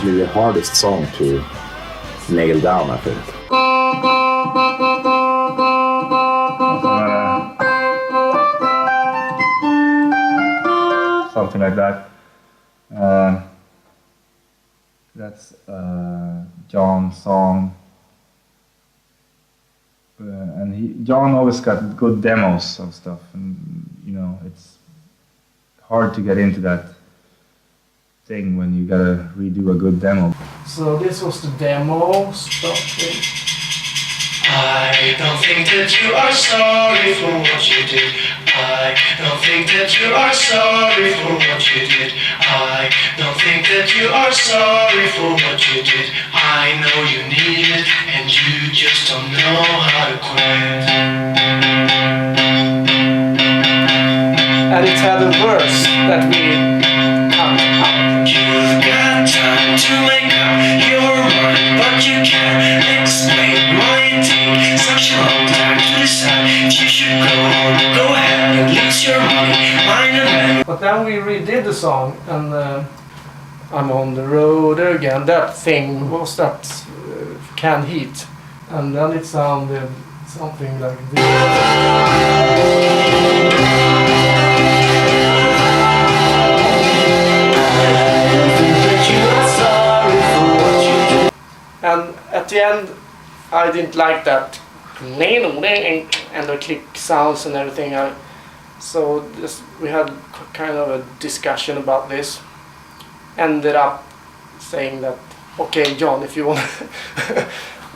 actually the hardest song to nail down, I think. Something like that. That's John's song. And John always got good demos of stuff, and you know, it's hard to get into that thing when you gotta redo a good demo. So this was the demo stuff. I don't think that you are sorry for what you did. I don't think that you are sorry for what you did. I don't think that you are sorry for what you did. I know you need it, and you just don't know how to quit. And it had a verse that we cut out. You've got time to make up your mind, but you can't explain why it takes such a long time to decide if you should go ahead and lose your money, mind and memory. But then we redid the song, and I'm on the road again. That thing was that Can Heat, and then it sounded something like this. And at the end, I didn't like that, and the click sounds and everything. So we had kind of a discussion about this. Ended up saying that, okay, John, if you want to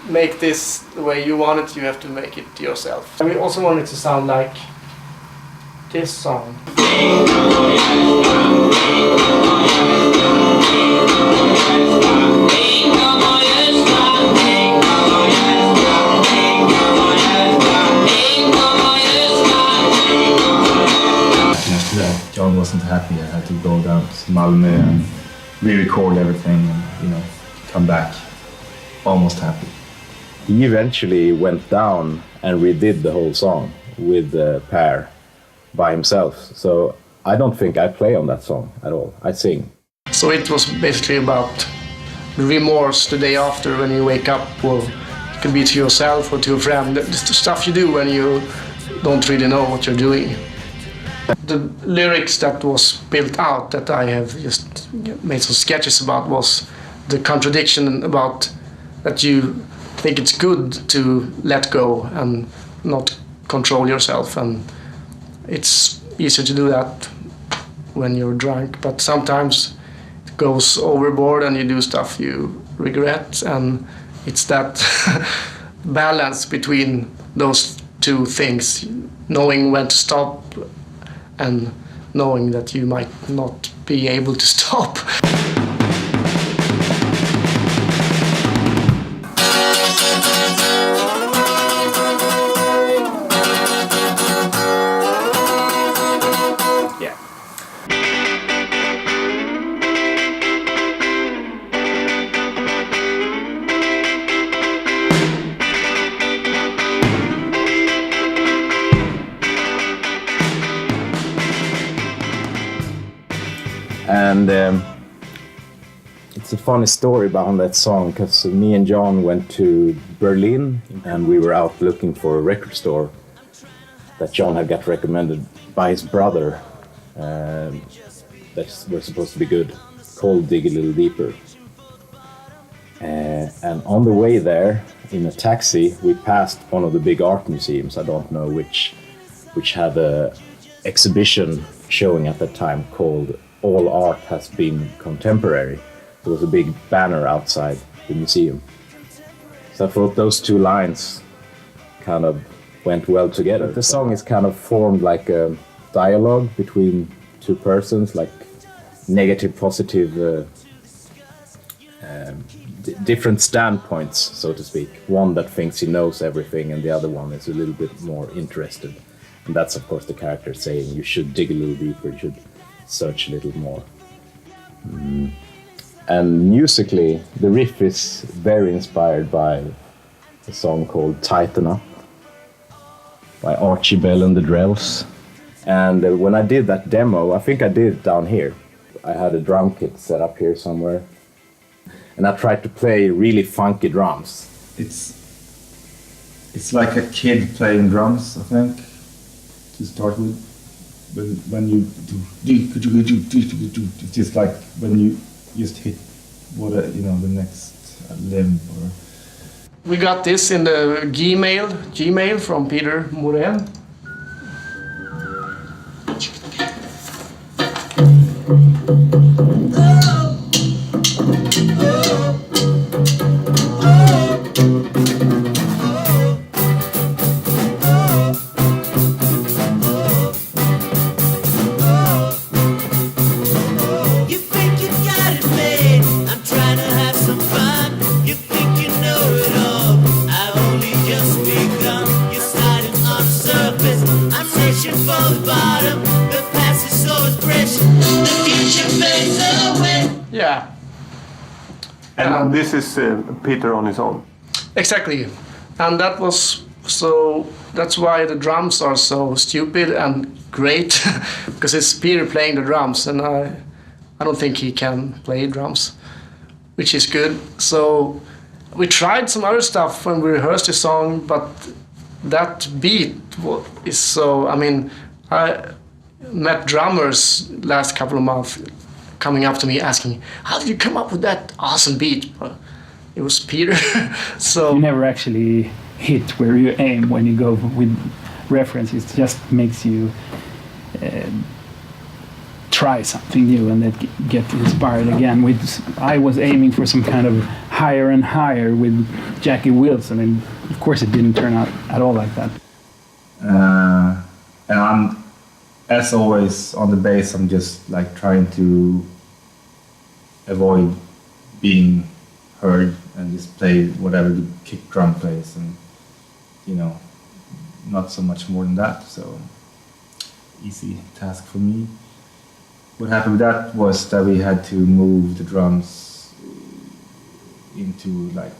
make this the way you want it, you have to make it yourself. And we also wanted to sound like this song. John wasn't happy. I had to go down to Malmö and re-record everything and, you know, come back almost happy. He eventually went down and redid the whole song with Per by himself. So I don't think I play on that song at all. I sing. So it was basically about remorse the day after when you wake up, or it could be to yourself or to a friend. It's the stuff you do when you don't really know what you're doing. The lyrics that was built out, that I have just made some sketches about, was the contradiction about that you think it's good to let go and not control yourself, and it's easier to do that when you're drunk, but sometimes it goes overboard and you do stuff you regret, and it's that balance between those two things, knowing when to stop and knowing that you might not be able to stop. Yeah. And it's a funny story behind that song, because me and John went to Berlin and we were out looking for a record store that John had got recommended by his brother that were supposed to be good, called Dig a Little Deeper. And on the way there, in a taxi, we passed one of the big art museums, I don't know which had a exhibition showing at that time called All Art Has Been Contemporary. There was a big banner outside the museum. So I thought those two lines kind of went well together. The song is kind of formed like a dialogue between two persons, like negative, positive, different standpoints, so to speak. One that thinks he knows everything and the other one is a little bit more interested. And that's of course the character saying you should dig a little deeper, you should search a little more. And musically, the riff is very inspired by a song called Tighten Up by Archie Bell and the Drells. And when I did that demo, I think I did it down here. I had a drum kit set up here somewhere. and I tried to play really funky drums. It's like a kid playing drums, I think, to start with. When you it's just like when you just hit the next limb. Or We got this in the Gmail from Peter Morel. Yeah. And this is Peter on his own. Exactly. And that's why the drums are so stupid and great, because it's Peter playing the drums, and I don't think he can play drums, which is good. So we tried some other stuff when we rehearsed the song, but that beat is so, I mean, I met drummers last couple of months coming up to me asking, how did you come up with that awesome beat? It was Peter. So you never actually hit where you aim when you go with references. It just makes you try something new and then get inspired again. I was aiming for some kind of higher and higher with Jackie Wilson, and of course it didn't turn out at all like that. And I'm, as always, on the bass, I'm just like trying to avoid being heard and just play whatever the kick drum plays, and not so much more than that. So easy task for me. What happened with that was that we had to move the drums into like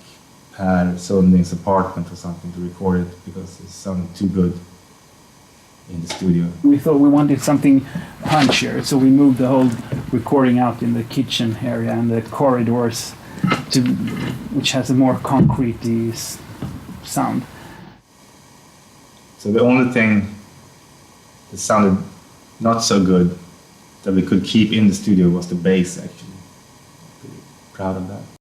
Per Sunding's apartment or something to record it because it sounded too good in the studio. We thought we wanted something punchier, so we moved the whole recording out in the kitchen area and the corridors, which has a more concrete sound. So the only thing that sounded not so good that we could keep in the studio was the bass, actually. Pretty proud of that.